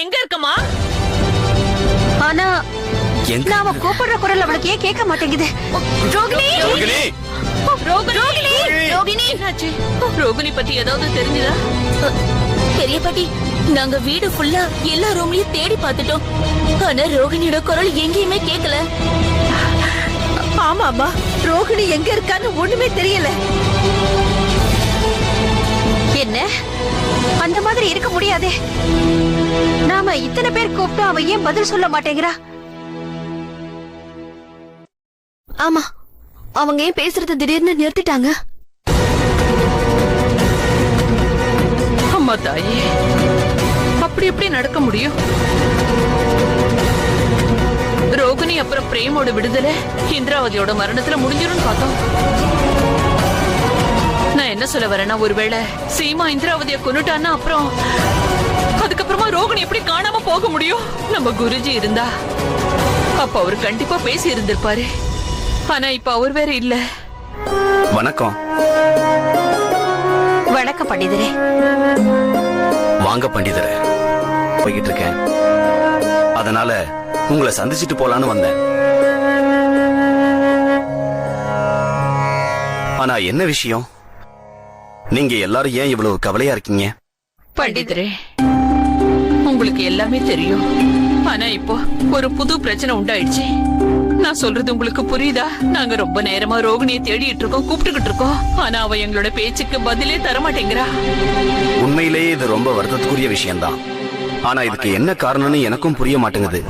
எங்க இருக்கமா? ஆனா நாம கூப்பிடுற குரல் அவளுக்கு ஏன் கேட்க மாட்டேங்குது? ரோகிணி, ரோகிணி, ரோகிணி, என்னாச்சு? ரோகிணி பத்தி ஏதாவது தெரிஞ்சதா? பெரிய பாட்டி, நாங்க வீடு ஃபுல்லா எல்லா ரூம்லயும் தேடி பார்த்துட்டோம். ஆனா ரோகிணியோட குரல் எங்கேயுமே கேட்கல. ஆமாமா, ரோகிணி எங்க இருக்கான்னு ஒண்ணுமே தெரியல. என்ன அந்த மாதிரி இருக்க முடியாதே. நாம இத்தனை பேர் கூப்பிட்டு அவ ஏன் பதில் சொல்ல மாட்டேங்கிறா? ஆமா, அவங்க ஏன் பேசுறத திடீர்னு நிறுத்திட்டாங்க? அம்மா தாயே, அப்படி எப்படி நடக்க முடியும்? ரோகிணி அப்புறம் பிரேமோட விடுதலை இந்திராவதியோட மரணத்துல முடிஞ்சிரும் பார்த்தோம். நான் என்ன சொல்ல வரேன்னா, ஒருவேளை சீமா இந்திராவதிய கொன்னுட்டான்னா அப்புறம் அதுக்கப்புறமா ரோகிணி எப்படி காணாம போக முடியும்? நம்ம குருஜி இருந்தா அப்ப அவர் கண்டிப்பா பேசி இருந்திருப்பாரு. ஆனா இப்ப அவர் வேற இல்ல. வணக்கம். வணக்கம் பண்டிதரே. வாங்க பண்டிதரே, போய்கிட்டு இருக்கேன். அதனால உங்களை சந்திச்சிட்டு போலான்னு வந்தேன். ஆனா என்ன விஷயம்? நீங்க எல்லாரும் ஏன் இவ்வளவு கவலையா இருக்கீங்க? பண்டிதரே, உங்களுக்கு எல்லாமே தெரியும். ஆனா இப்போ ஒரு புது பிரச்சனை உண்டாயிடுச்சு. நான் சொல்றது உங்களுக்கு புரியுதா? நாங்க ரொம்ப நேரமா ரோகிணியை தேடிட்டு இருக்கோம், கூப்பிட்டுக்கிட்டு இருக்கோம். ஆனா அவ எங்களோட பேச்சுக்கு பதிலே தரமாட்டேங்கிறா. உண்மையிலேயே இது ரொம்ப வருத்தத்துக்குரிய விஷயம்தான். ஆனா இதுக்கு என்ன காரணம்னு எனக்கும் புரிய மாட்டேங்குது.